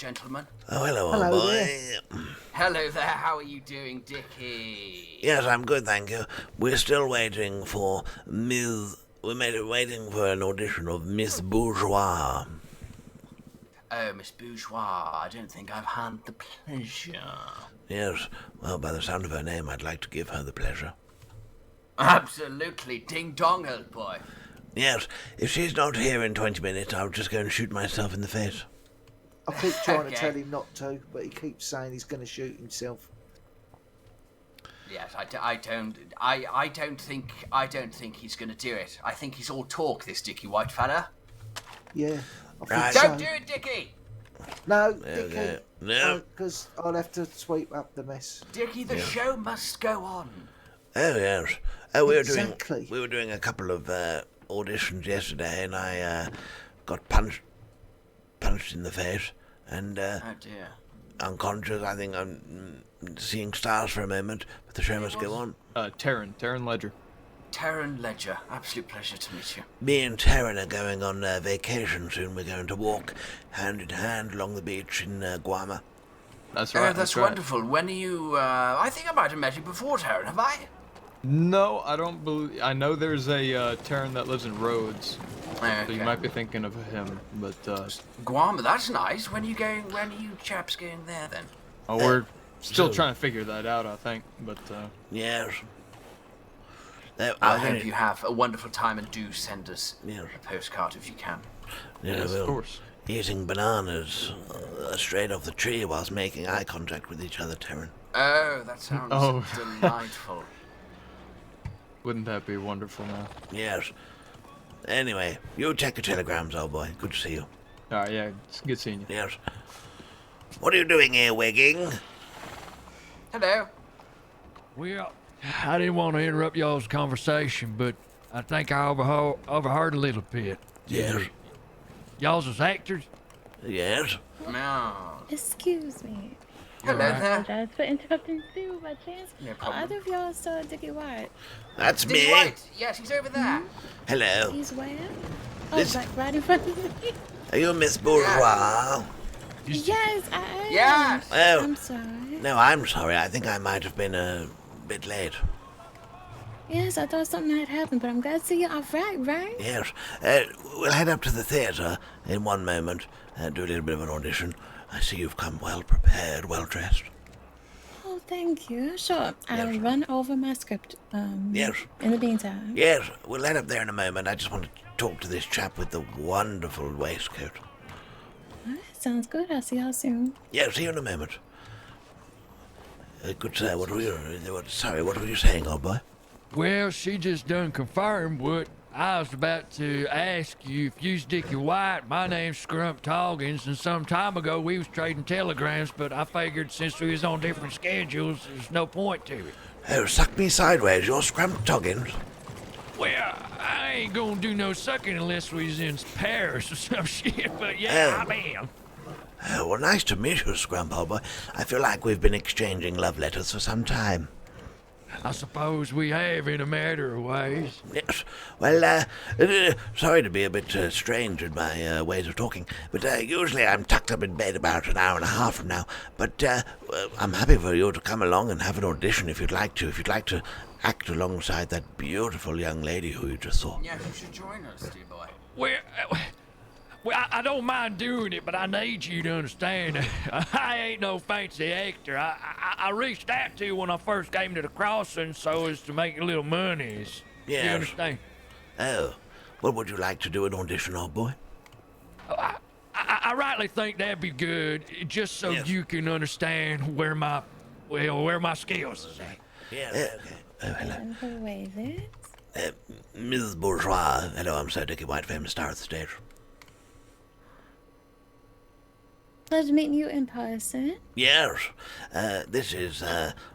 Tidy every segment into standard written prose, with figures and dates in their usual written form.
gentlemen. Oh, hello, old Hello boy. there. Hello there, how are you doing, Dickie? Yes, I'm good, thank you. We're still waiting for waiting for an audition of Miss Bourgeois. Oh, Miss Bourgeois, I don't think I've had the pleasure. Yes, well, by the sound of her name, I'd like to give her the pleasure. Absolutely, ding-dong, old boy. Yes, if she's not here in 20 minutes, I'll just go and shoot myself in the face. I keep trying Okay. to tell him not to, but he keeps saying he's going to shoot himself. Yes, I don't think he's going to do it. I think he's all talk, this Dickie White fella. Yeah, I Right. think Don't so. do it, Dickie! No, Okay. Dickie. No. Because I'll have to sweep up the mess. Dickie, the show must go on. Oh, yes. Oh, Exactly. we were doing a couple of auditions yesterday, and I got punched in the face, and Oh dear. unconscious. I think I'm seeing stars for a moment, but the show must go on. Taryn Ledger. Taryn Ledger, absolute pleasure to meet you. Me and Taryn are going on vacation soon. We're going to walk hand in hand along the beach in Guam. That's right. Oh, that's right. wonderful. When are you, I think I might have met you before, Taryn, have I? No, I don't believe. I know there's a Taryn that lives in Rhodes, so you Okay. might be thinking of him. But Guam, that's nice. When are you chaps going there then? we're still so- trying to figure that out. I think, but Yes. I hope you have a wonderful time and do send us Yes. a postcard if you can. Yeah, yes, well, of course. eating bananas straight off the tree whilst making eye contact with each other, Taryn. Oh, that sounds Oh. delightful. Wouldn't that be wonderful now? Yes. Anyway, you check your telegrams, old boy. Good to see you. All right, yeah, it's good seeing you. Yes. What are you doing here, Wigging? Hello. Well, I didn't want to interrupt y'all's conversation, but I think I overheard a little bit. Yes. Y'all's as actors? Yes. Meow. Excuse me. Hello Alright. there. Apologize for interrupting you by chance. No Are problem. either of y'all saw Dickie White? That's Dickie me. White. Yes, he's over there. Hello. He's where? Oh, This- like right in front of me. Are you Miss Bourgeois? Yes, I am. Yes. Oh, I'm sorry. no, I'm sorry. I think I might have been a bit late. Yes, I thought something had happened, but I'm glad to see you all right? Yes. We'll head up to the theatre in one moment and do a little bit of an audition. I see you've come well prepared, well dressed. Oh, thank you. Sure. I'll Yes. run over my script. Yes. In the meantime. Yes, we'll head up there in a moment. I just want to talk to this chap with the wonderful waistcoat. All right, sounds good. I'll see y'all soon. Yeah, see you in a moment. Good sir, what were you saying, old boy? Well, she just done confirmed what I was about to ask you. If you's Dickie White, my name's Scrump Toggins, and some time ago we was trading telegrams, but I figured since we was on different schedules, there's no point to it. Oh, suck me sideways, you're Scrump Toggins. Well, I ain't gonna do no sucking unless we was in Paris or some shit, but yeah, Oh. I am. Oh, well, nice to meet you, Scrump, old boy. I feel like we've been exchanging love letters for some time. I suppose we have in a matter of ways. Yes. Well, sorry to be a bit strange in my ways of talking, but usually I'm tucked up in bed about an hour and a half from now. But I'm happy for you to come along and have an audition if you'd like to. If you'd like to act alongside that beautiful young lady who you just saw. Yes, you should join us, dear boy. Well, I don't mind doing it, but I need you to understand. I ain't no fancy actor. I reached out to you when I first came to the crossing so as to make a little money. You Yes. understand? Oh, well, would you like to do an audition, old boy? I rightly think that'd be good, just so Yes. you can understand where my skills is at. Yes. Okay. Oh, hello. And who is it? Mrs. Bourgeois. Hello, I'm Sir Dickie White, famous star of the stage. Pleasure meeting you in person. Yes, this is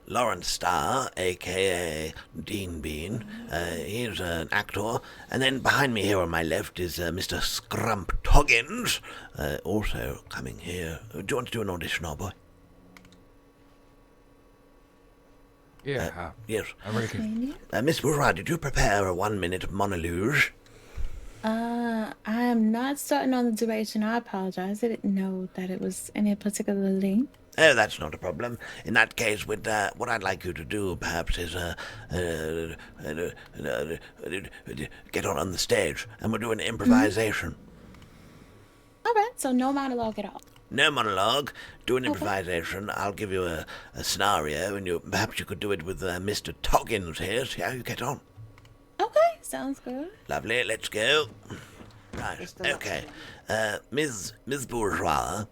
Lawrence Starr, a.k.a. Dean Bean. He's an actor. And then behind me here on my left is Mr. Scrump Toggins, also coming here. Do you want to do an audition, old boy? Yeah, Yes. I reckon. Maybe. Miss Bourgeois, did you prepare a 1-minute monologue? I am not starting on the duration. I apologize. I didn't know that it was any particular length. Oh, that's not a problem. In that case, what I'd like you to do, perhaps, is get on the stage, and we'll do an improvisation. All right, so no monologue at all. No monologue. Do an improvisation. I'll give you a scenario, and perhaps you could do it with Mr. Toggins here. See how you get on. Okay, sounds good. Lovely. Let's go. Right. Okay. Ms. Bourgeois,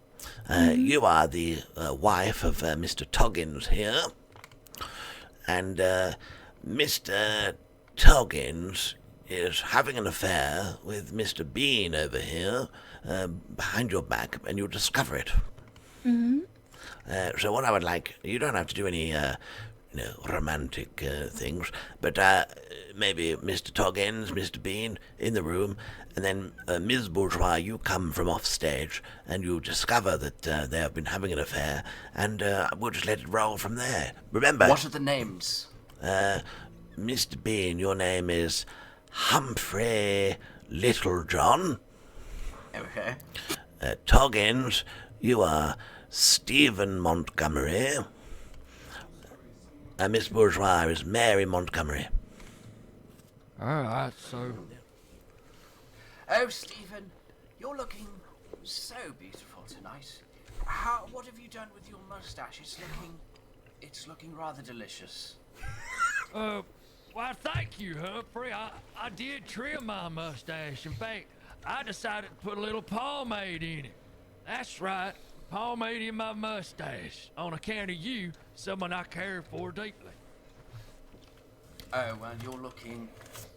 you are the wife of Mr. Toggins here, and Mr. Toggins is having an affair with Mr. Bean over here, behind your back, and you discover it. So what I would like, you don't have to do any romantic things, but maybe Mr. Toggins, Mr. Bean in the room, and then Ms. Bourgeois, you come from off stage and you discover that they have been having an affair, and we'll just let it roll from there. Remember, What are the names? Mr. Bean, your name is Humphrey Littlejohn. Okay. Toggins, you are Stephen Montgomery. Miss Bourgeois is Mary Montgomery. All right, so Oh, Stephen, you're looking so beautiful tonight. What have you done with your mustache? It's looking rather delicious. why, thank you, Humphrey. I did trim my mustache. In fact, I decided to put a little pomade in it. That's right, pomade in my mustache on account of you, someone I care for deeply. Oh, well, you're looking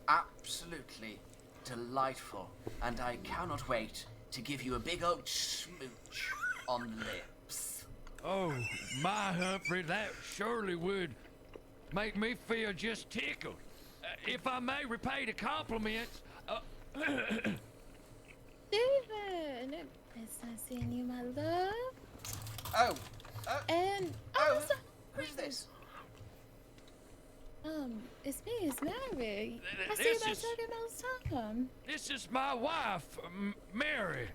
absolutely delightful, and I cannot wait to give you a big old smooch on the lips. Oh, my Humphrey, that surely would make me feel just tickled. If I may repay the compliments, Steven, it's nice seeing you, my love. Oh, And oh, so, who's this? it's me, it's Mary. I see you This about is- talking about time. this is my wife, Mary.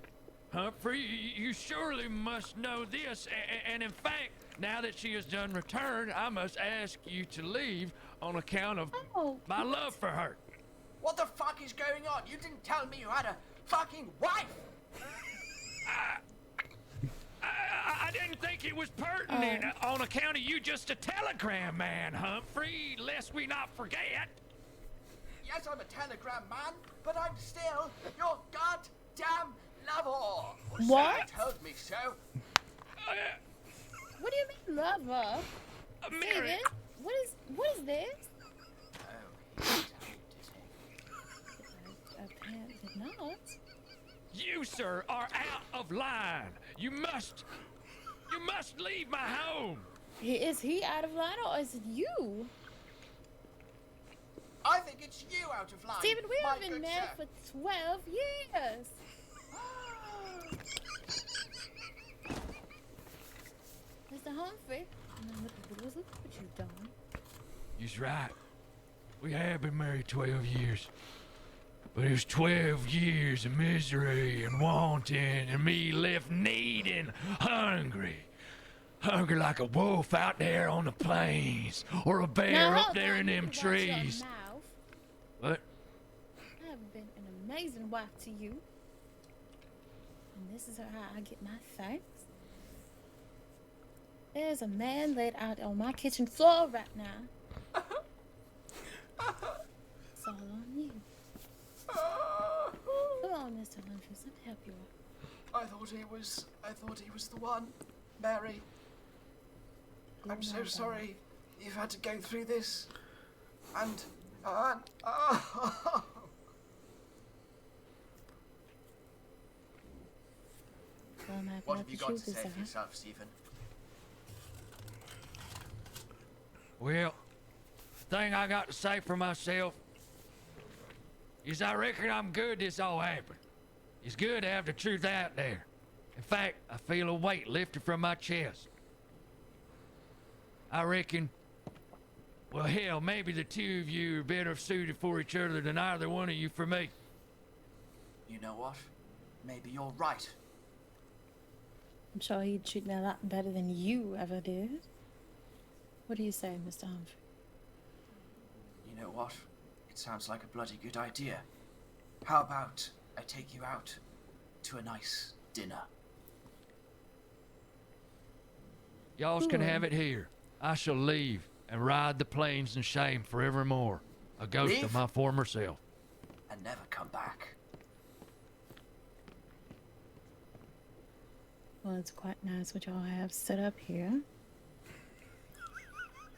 Humphrey, you surely must know this, and in fact, now that she has done return, I must ask you to leave on account of Oh, my love for her. What the fuck is going on? You didn't tell me you had a fucking wife! I didn't think it was pertinent on account of you just a telegram man, Humphrey, lest we not forget. Yes, I'm a telegram man, but I'm still your goddamn lover. What? Sarah told me so. what do you mean, lover? Mary, Steven, what is this? Oh, he told me, did he? Apparently not. you, sir, are out of line. You must leave my home. Is he out of line or is it you? I think it's you out of line. Steven, we my have been good married sir. for 12 years. Mr. Humphrey, look what you've done. He's right. We have been married 12 years. But it was 12 years of misery and wanting and me left needing, hungry. Hungry like a wolf out there on the plains or a bear Now, up hold there on, in you them can watch your trees. mouth. What? I have been an amazing wife to you. And this is how I get my thanks. There's a man laid out on my kitchen floor right now. It's all on you. Come on, Mr. Humphries, let me help you out. I thought he was the one, Mary. I'm so sorry you've had to go through this. And Well, I'm happy what I have you could got choose to this say out. for yourself, Stephen? Well, the thing I got to say for myself is I reckon I'm good this all happened. It's good to have the truth out there. In fact, I feel a weight lifted from my chest. I reckon, well, hell, maybe the two of you are better suited for each other than either one of you for me. You know what? Maybe you're right. I'm sure he'd treat me a lot better than you ever did. What do you say, Mr. Humphrey? You know what? It sounds like a bloody good idea. How about I take you out to a nice dinner? Y'all can have it here. I shall leave and ride the plains in shame forevermore. A ghost Leave? of my former self. And never come back. Well, it's quite nice what y'all have set up here.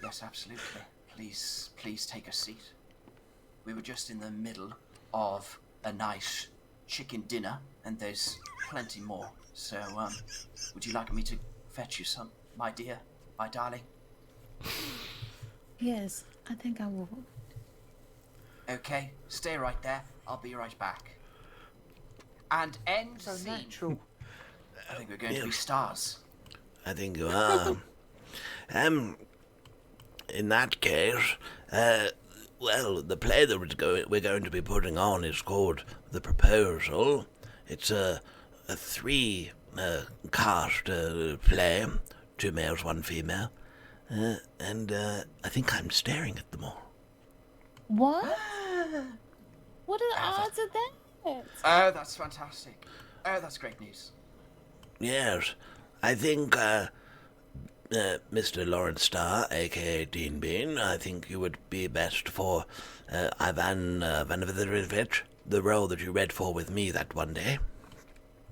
Yes, absolutely. Please take a seat. We were just in the middle of a nice chicken dinner, and there's plenty more. So, would you like me to fetch you some, my dear, my darling? Yes, I think I will. Okay, stay right there. I'll be right back. And end So scene. natural. I think we're going to be stars. I think you are. In that case, well, the play that we're going to be putting on is called The Proposal. It's a three cast play, 2 males, 1 female, and I think I'm staring at them all. What? What are the odds of that? Oh, that's fantastic. Oh, that's great news. Yes, I think Mr. Lawrence Starr, a.k.a. Dean Bean, I think you would be best for Ivan Vanovich, the role that you read for with me that one day.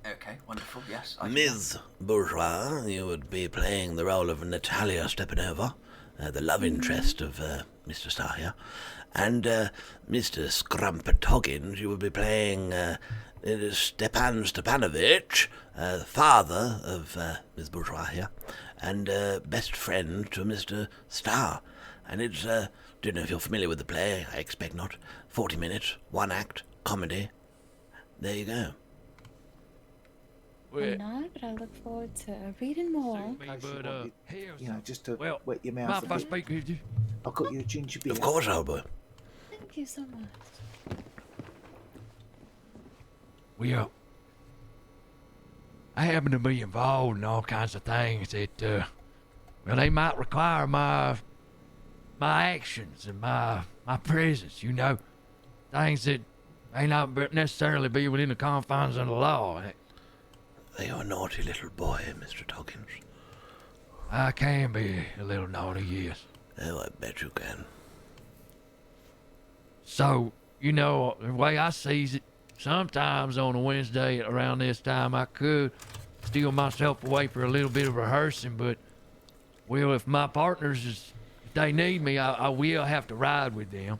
Okay, wonderful, yes. I can Ms. Bourgeois, you would be playing the role of Natalia Stepanova, the love interest of Mr. Starr here. And Mr. Scrumpetoggins, you would be playing Stepan Stepanovich, father of Ms. Bourgeois here, and best friend to Mr. Starr. And it's, don't know if you're familiar with the play, I expect not. 40 minutes, 1 act, comedy. There you go. I'm not, but I look forward to reading more. Suit me, In case you but, wanted, hell, you know, just to well, wet your mind mouth if a I bit. speak with you? I've got you a ginger beer. Of course, old boy. Thank you so much. Well, I happen to be involved in all kinds of things that, well, they might require my actions and my presence, you know. Things that may not necessarily be within the confines of the law. You're a naughty little boy, Mr. Toggins. I can be a little naughty, yes. Oh, I bet you can. So, you know, the way I sees it, sometimes on a Wednesday around this time I could steal myself away for a little bit of rehearsing, but, well, if my partners, if they need me, I will have to ride with them.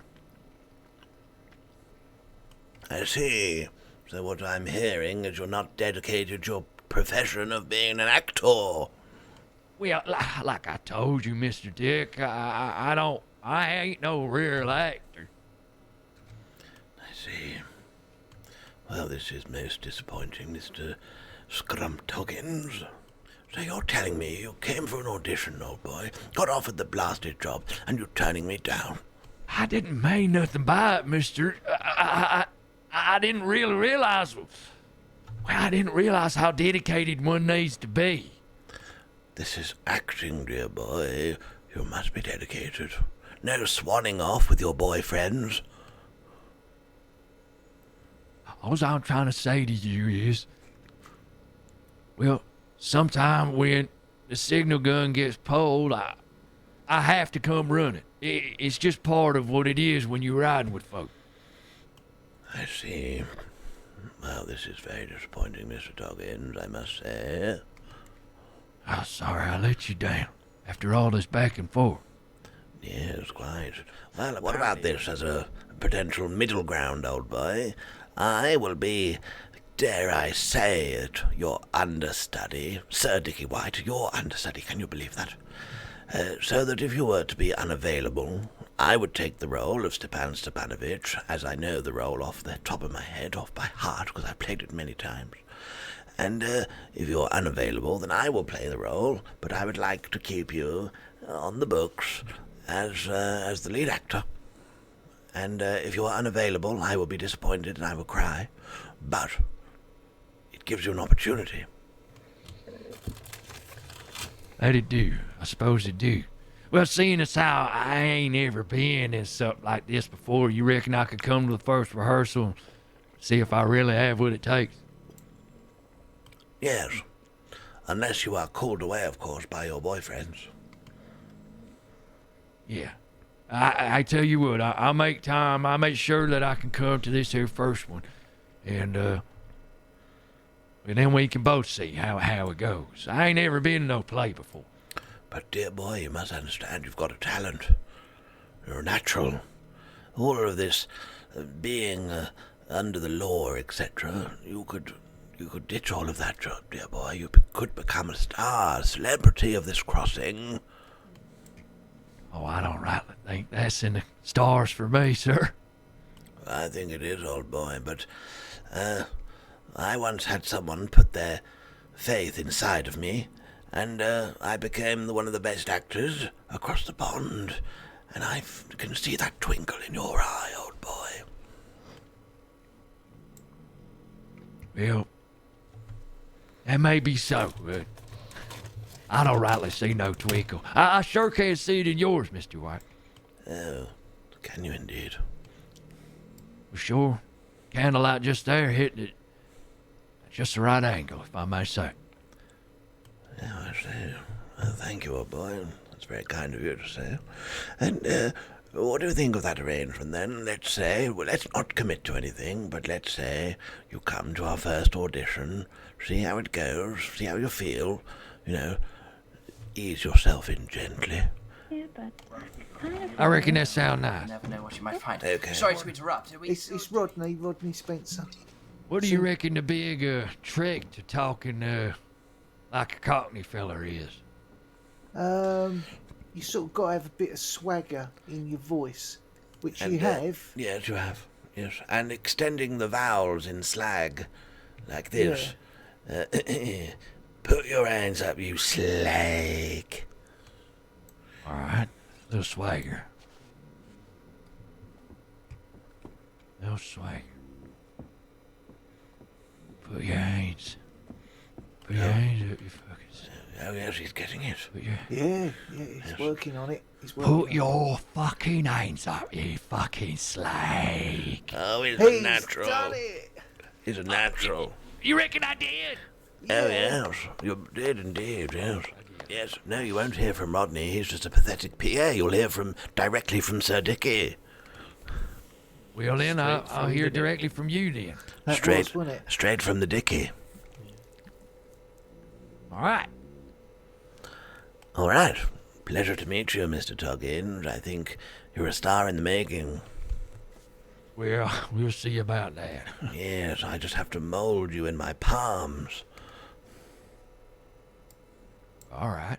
I see. So what I'm hearing is you're not dedicated to your profession of being an actor. Well, like I told you, Mr. Dick, I ain't no real actor. I see. Well, this is most disappointing, Mr. Scrumptoggins. So you're telling me you came for an audition, old boy, got offered the blasted job, and you're turning me down? I didn't mean nothing by it, mister. I didn't really realize... Well, I didn't realize how dedicated one needs to be. This is acting, dear boy. You must be dedicated. No swanning off with your boyfriends. All I'm trying to say to you is... Well, sometime when the signal gun gets pulled, I have to come running. It's just part of what it is when you're riding with folks. I see. Well, this is very disappointing, Mr. Toggins, I must say. I'm sorry I let you down after all this back and forth. Yes, quite. Well, what about this as a potential middle ground, old boy? I will be, dare I say it, your understudy, Sir Dickie White, your understudy, can you believe that? So that if you were to be unavailable, I would take the role of Stepan Stepanovich, as I know the role off the top of my head, off by heart, because I've played it many times. And if you're unavailable, then I will play the role, but I would like to keep you on the books as the lead actor. And if you are unavailable, I will be disappointed and I will cry. But it gives you an opportunity. That it do. I suppose it do. Well, seeing as how I ain't ever been in something like this before, you reckon I could come to the first rehearsal and see if I really have what it takes? Yes. Unless you are called away, of course, by your boyfriends. Yeah. I tell you what, I'll make time. I'll make sure that I can come to this here first one. And then we can both see how it goes. I ain't ever been in no play before. But, dear boy, you must understand you've got a talent. You're a natural. All of this being under the law, etc., you could ditch all of that job, dear boy. You could become a star, a celebrity of this crossing. Oh, I don't rightly think that's in the stars for me, sir. I think it is, old boy, but I once had someone put their faith inside of me, and I became one of the best actors across the pond, and I can see that twinkle in your eye, old boy. Well, that may be so, but I don't rightly see no twinkle. I sure can't see it in yours, Mr. White. Oh, can you indeed? For sure. Candlelight just there, hitting it at just the right angle, if I may say. Yeah, I see. Well, thank you, old boy. That's very kind of you to say. And what do you think of that arrangement, then? Let's say, well, let's not commit to anything, but let's say you come to our first audition, see how it goes, see how you feel, ease yourself in gently. Yeah, but kind of. I reckon that sound You nice. never know what you might find. Okay. Sorry to interrupt. Are we It's Rodney Spencer. What do you reckon the big trick to talking like a Cockney feller is? You sort of got to have a bit of swagger in your voice, which you And, have. Yes, you have. Yes, and extending the vowels in slag, like this. Put your hands up, you slag. All right, little swagger. Little swagger. Put your hands. Put your hands up, you fucking. Oh, yes, he's getting it. Put your. Yeah, he's working on it. He's working Put your fucking hands up, you fucking slag. Oh, he's on it. a He's natural. done it. He's a natural. You reckon I did? Oh, yes, you did indeed, yes. Yes, no, you won't hear from Rodney. He's just a pathetic PA. You'll hear directly from Sir Dickie. Well, then I'll hear directly from you then. That Straight, wasn't it? straight from the Dickie. All right. All right. Pleasure to meet you, Mr. Toggins. I think you're a star in the making. Well, we'll see about that. Yes, I just have to mold you in my palms. All right.